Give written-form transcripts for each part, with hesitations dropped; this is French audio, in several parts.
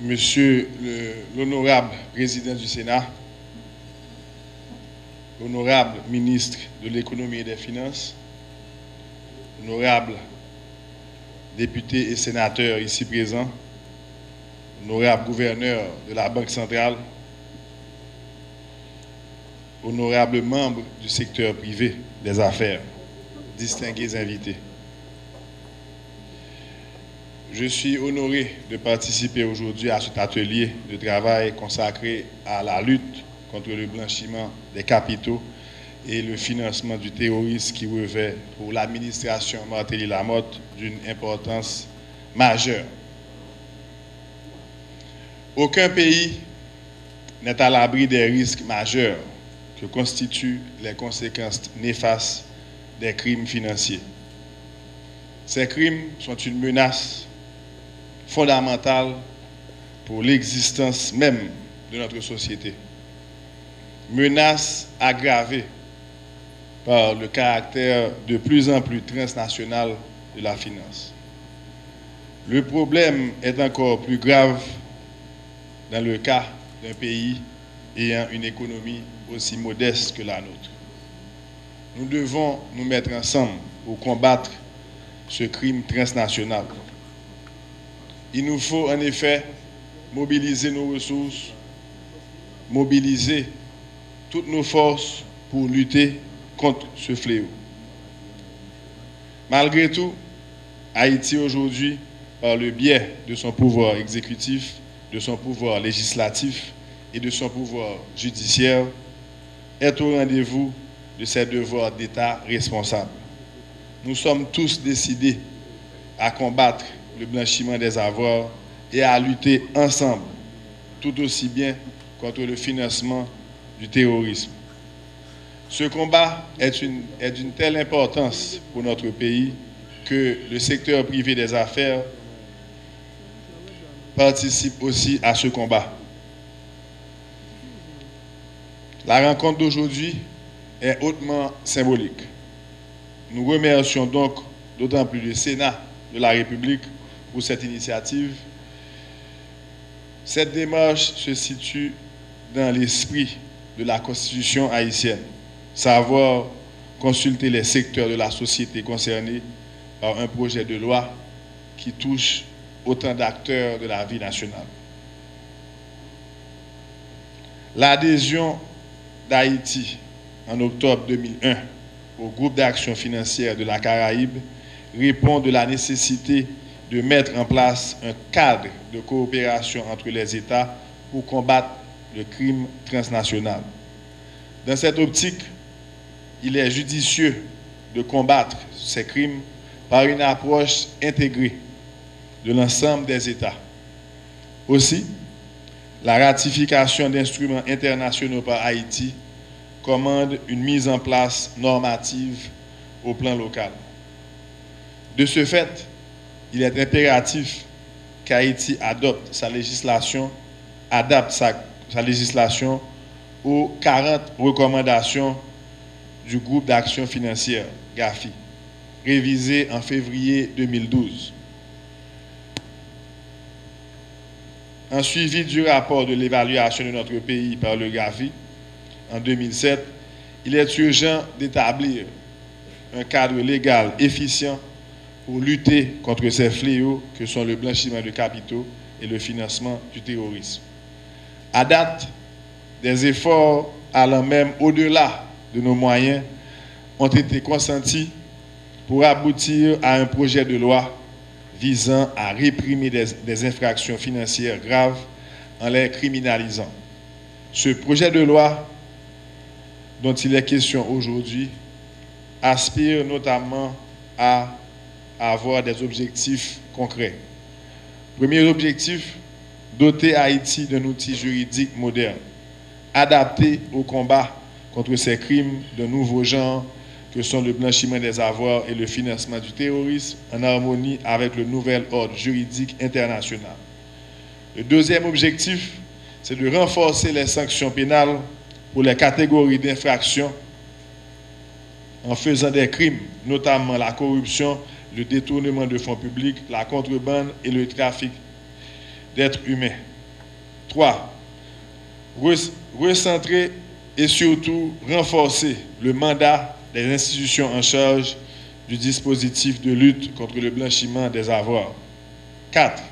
Monsieur l'honorable président du Sénat, honorable ministre de l'économie et des finances, honorable députés et sénateurs ici présents, honorable gouverneur de la Banque centrale, honorables membres du secteur privé des affaires, distingués invités. Je suis honoré de participer aujourd'hui à cet atelier de travail consacré à la lutte contre le blanchiment des capitaux et le financement du terrorisme qui revêt pour l'administration Martelly-Lamotte d'une importance majeure. Aucun pays n'est à l'abri des risques majeurs que constituent les conséquences néfastes des crimes financiers. Ces crimes sont une menace fondamentale pour l'existence même de notre société. Menace aggravée par le caractère de plus en plus transnational de la finance. Le problème est encore plus grave dans le cas d'un pays ayant une économie aussi modeste que la nôtre. Nous devons nous mettre ensemble pour combattre ce crime transnational. Il nous faut en effet mobiliser nos ressources, mobiliser toutes nos forces pour lutter contre ce fléau. Malgré tout, Haïti aujourd'hui, par le biais de son pouvoir exécutif, de son pouvoir législatif et de son pouvoir judiciaire, est au rendez-vous de ses devoirs d'État responsables. Nous sommes tous décidés à combattre le blanchiment des avoirs et à lutter ensemble, tout aussi bien contre le financement du terrorisme. Ce combat est d'une telle importance pour notre pays que le secteur privé des affaires participe aussi à ce combat. La rencontre d'aujourd'hui est hautement symbolique. Nous remercions donc d'autant plus le Sénat de la République pour cette initiative. Cette démarche se situe dans l'esprit de la Constitution haïtienne, savoir consulter les secteurs de la société concernés par un projet de loi qui touche autant d'acteurs de la vie nationale. L'adhésion d'Haïti en octobre 2001 au groupe d'action financière de la Caraïbe répond de la nécessité de mettre en place un cadre de coopération entre les États pour combattre le crime transnational. Dans cette optique, il est judicieux de combattre ces crimes par une approche intégrée de l'ensemble des États. Aussi, la ratification d'instruments internationaux par Haïti commande une mise en place normative au plan local. De ce fait, il est impératif qu'Haïti adapte sa législation aux 40 recommandations du groupe d'action financière, GAFI, révisé en février 2012. En suivi du rapport de l'évaluation de notre pays par le GAFI en 2007, il est urgent d'établir un cadre légal efficient pour lutter contre ces fléaux que sont le blanchiment de capitaux et le financement du terrorisme. À date, des efforts allant même au-delà de nos moyens ont été consentis pour aboutir à un projet de loi visant à réprimer des infractions financières graves en les criminalisant. Ce projet de loi dont il est question aujourd'hui aspire notamment à avoir des objectifs concrets. Premier objectif, doter Haïti d'un outil juridique moderne, adapté au combat contre ces crimes de nouveaux genres que sont le blanchiment des avoirs et le financement du terrorisme en harmonie avec le nouvel ordre juridique international. Le deuxième objectif, c'est de renforcer les sanctions pénales pour les catégories d'infractions en faisant des crimes, notamment la corruption, le détournement de fonds publics, la contrebande et le trafic d'êtres humains. 3. Recentrer et surtout renforcer le mandat des institutions en charge du dispositif de lutte contre le blanchiment des avoirs. 4.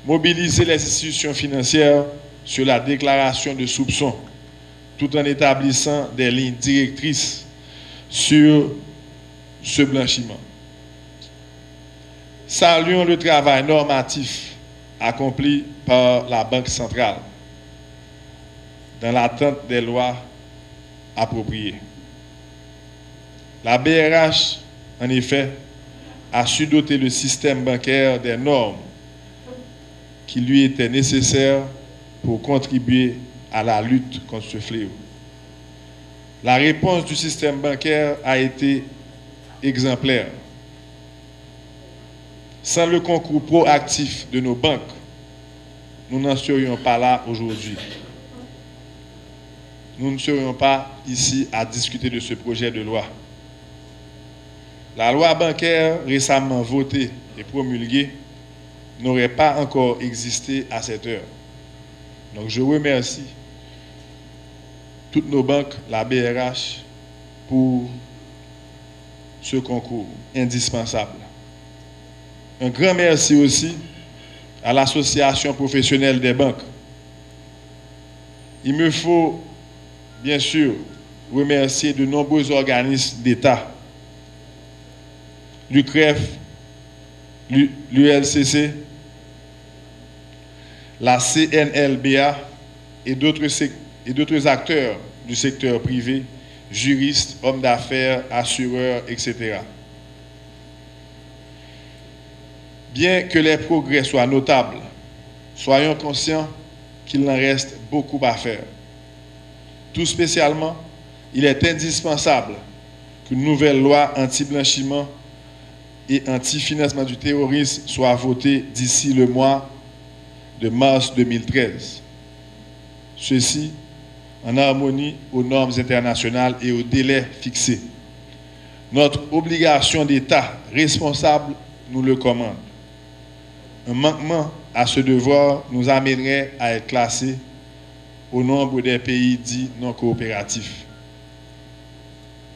Mobiliser les institutions financières sur la déclaration de soupçons, tout en établissant des lignes directrices sur ce blanchiment. Saluons le travail normatif accompli par la Banque centrale dans l'attente des lois appropriées. La BRH, en effet, a su doter le système bancaire des normes qui lui étaient nécessaires pour contribuer à la lutte contre ce fléau. La réponse du système bancaire a été exemplaire. Sans le concours proactif de nos banques, nous n'en serions pas là aujourd'hui. Nous ne serions pas ici à discuter de ce projet de loi. La loi bancaire récemment votée et promulguée n'aurait pas encore existé à cette heure. Donc je remercie toutes nos banques, la BRH, pour ce concours indispensable. Un grand merci aussi à l'Association professionnelle des banques. Il me faut bien sûr remercier de nombreux organismes d'État, l'UCREF, l'ULCC, la CNLBA et d'autres acteurs du secteur privé, juristes, hommes d'affaires, assureurs, etc. Bien que les progrès soient notables, soyons conscients qu'il en reste beaucoup à faire. Tout spécialement, il est indispensable qu'une nouvelle loi anti-blanchiment et anti-financement du terrorisme soit votée d'ici le mois de mars 2013. Ceci en harmonie aux normes internationales et aux délais fixés. Notre obligation d'État responsable nous le commande. Un manquement à ce devoir nous amènerait à être classés au nombre des pays dits non coopératifs.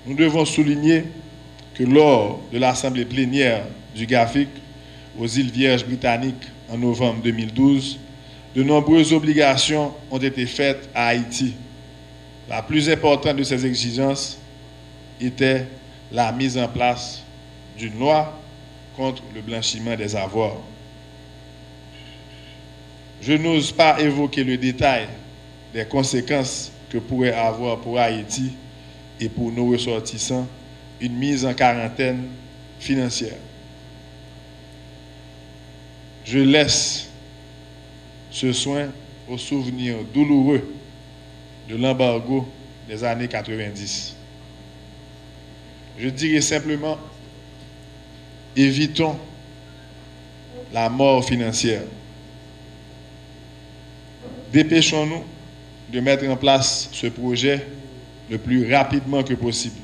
Nous devons souligner que lors de l'Assemblée plénière du GAFIC aux îles Vierges britanniques en novembre 2012, de nombreuses obligations ont été faites à Haïti. La plus importante de ces exigences était la mise en place d'une loi contre le blanchiment des avoirs. Je n'ose pas évoquer le détail des conséquences que pourrait avoir pour Haïti et pour nos ressortissants une mise en quarantaine financière. Je laisse ce soin au souvenir douloureux de l'embargo des années 90. Je dirais simplement, évitons la mort financière. Dépêchons-nous de mettre en place ce projet le plus rapidement que possible.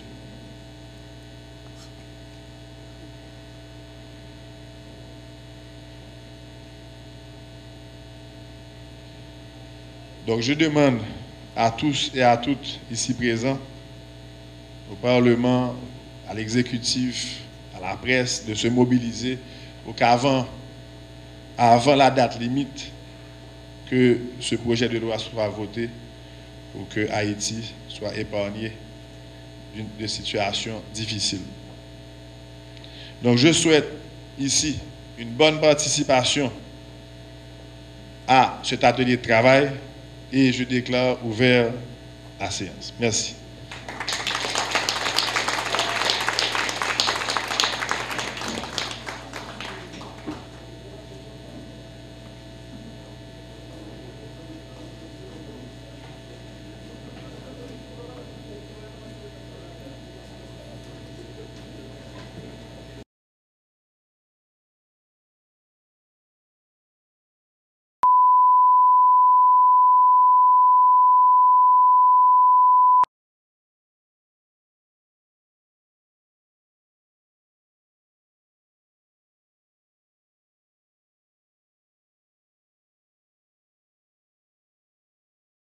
Donc je demande à tous et à toutes ici présents, au Parlement, à l'exécutif, à la presse, de se mobiliser pour qu'avant la date limite, que ce projet de loi soit voté pour que Haïti soit épargné de situations difficiles. Donc je souhaite ici une bonne participation à cet atelier de travail et je déclare ouvert la séance. Merci.